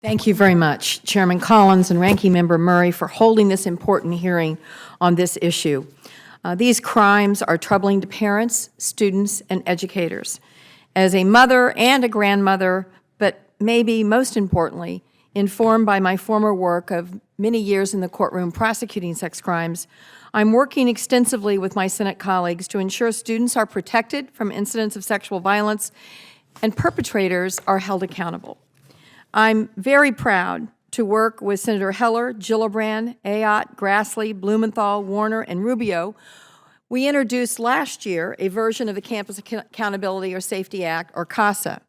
Thank you very much, Chairman Collins and Ranking Member Murray, for holding this important hearing on this issue. These crimes are troubling to parents, students, and educators. As a mother and a grandmother, but maybe most importantly, informed by my former work of many years in the courtroom prosecuting sex crimes, I'm working extensively with my Senate colleagues to ensure students are protected from incidents of sexual violence and perpetrators are held accountable. I'm very proud to work with Senator Heller, Gillibrand, Ayotte, Grassley, Blumenthal, Warner, and Rubio. We introduced last year a version of the Campus Accountability or Safety Act, or CASA.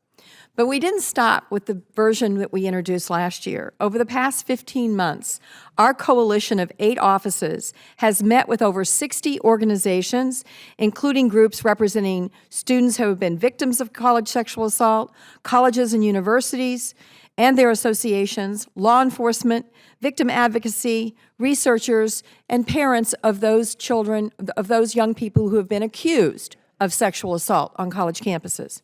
But we didn't stop with the version that we introduced last year. Over the past 15 months, our coalition of 8 offices has met with over 60 organizations, including groups representing students who have been victims of college sexual assault, colleges and universities, and their associations, law enforcement, victim advocacy, researchers, and parents of those children, of those young people who have been accused of sexual assault on college campuses.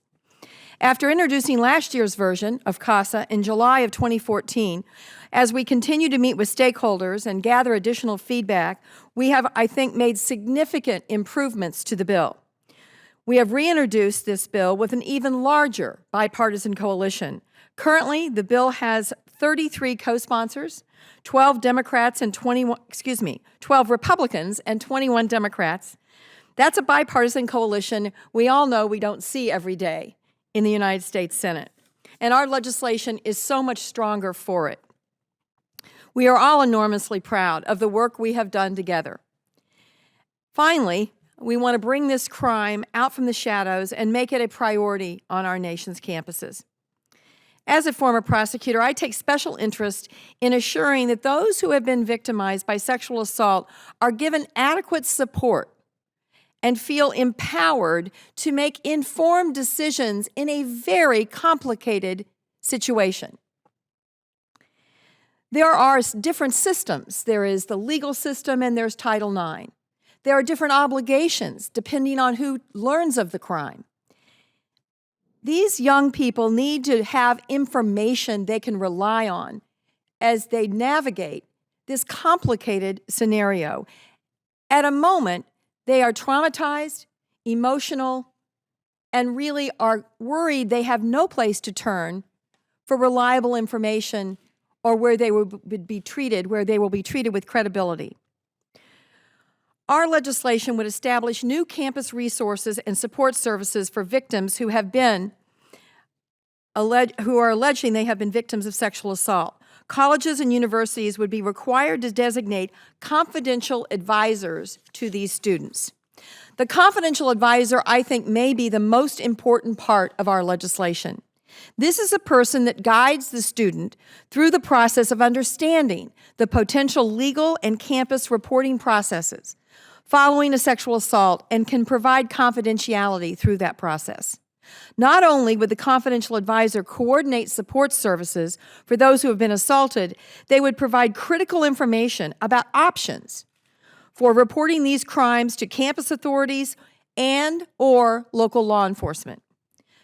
After introducing last year's version of CASA in July of 2014, as we continue to meet with stakeholders and gather additional feedback, we have, I think, made significant improvements to the bill. We have reintroduced this bill with an even larger bipartisan coalition. Currently, the bill has 33 co-sponsors, 12 Democrats and 12 Republicans and 21 Democrats. That's a bipartisan coalition we all know we don't see every day in the United States Senate. And our legislation is so much stronger for it. We are all enormously proud of the work we have done together. Finally, we want to bring this crime out from the shadows and make it a priority on our nation's campuses. As a former prosecutor, I take special interest in assuring that those who have been victimized by sexual assault are given adequate support and feel empowered to make informed decisions in a very complicated situation. There are different systems. There is the legal system and there's Title IX. There are different obligations depending on who learns of the crime. These young people need to have information they can rely on as they navigate this complicated scenario. At a moment, they are traumatized, emotional, and really are worried they have no place to turn for reliable information or where they will be treated with credibility. Our legislation would establish new campus resources and support services for victims who are alleging they have been victims of sexual assault. Colleges and universities would be required to designate confidential advisors to these students. The confidential advisor, I think, may be the most important part of our legislation. This is a person that guides the student through the process of understanding the potential legal and campus reporting processes following a sexual assault and can provide confidentiality through that process. Not only would the confidential advisor coordinate support services for those who have been assaulted, they would provide critical information about options for reporting these crimes to campus authorities and/or local law enforcement.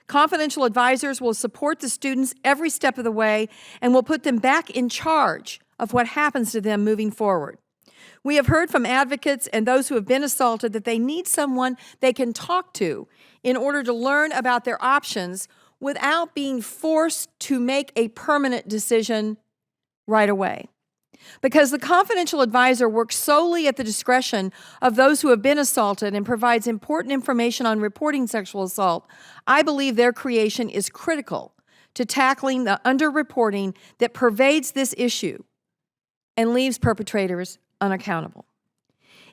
Confidential advisors will support the students every step of the way and will put them back in charge of what happens to them moving forward. We have heard from advocates and those who have been assaulted that they need someone they can talk to in order to learn about their options without being forced to make a permanent decision right away. Because the confidential advisor works solely at the discretion of those who have been assaulted and provides important information on reporting sexual assault, I believe their creation is critical to tackling the underreporting that pervades this issue and leaves perpetrators unaccountable.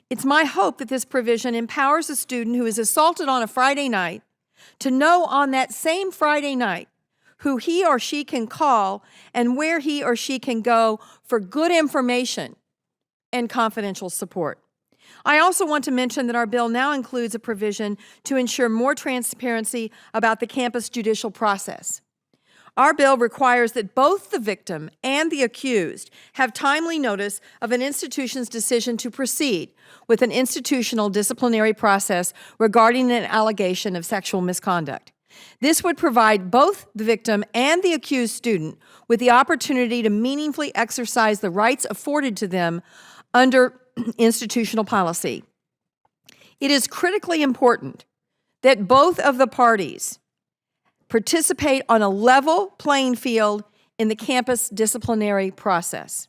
It's my hope that this provision empowers a student who is assaulted on a Friday night to know on that same Friday night who he or she can call and where he or she can go for good information and confidential support. I also want to mention that our bill now includes a provision to ensure more transparency about the campus judicial process. Our bill requires that both the victim and the accused have timely notice of an institution's decision to proceed with an institutional disciplinary process regarding an allegation of sexual misconduct. This would provide both the victim and the accused student with the opportunity to meaningfully exercise the rights afforded to them under institutional policy. It is critically important that both of the parties participate on a level playing field in the campus disciplinary process.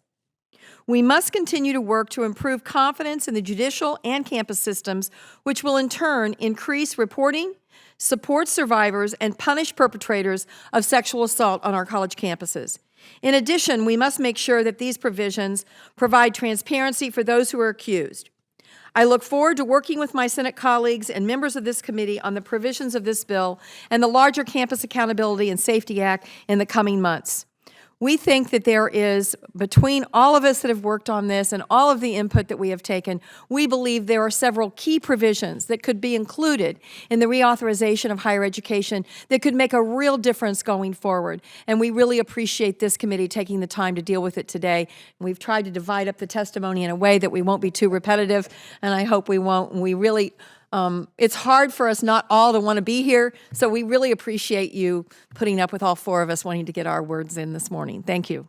We must continue to work to improve confidence in the judicial and campus systems, which will in turn increase reporting, support survivors, and punish perpetrators of sexual assault on our college campuses. In addition, we must make sure that these provisions provide transparency for those who are accused. I look forward to working with my Senate colleagues and members of this committee on the provisions of this bill and the larger Campus Accountability and Safety Act in the coming months. We think that there is, between all of us that have worked on this and all of the input that we have taken, we believe there are several key provisions that could be included in the reauthorization of higher education that could make a real difference going forward. And we really appreciate this committee taking the time to deal with it today. We've tried to divide up the testimony in a way that we won't be too repetitive, and I hope we won't. We really it's hard for us not all to want to be here, so we really appreciate you putting up with all four of us wanting to get our words in this morning. Thank you.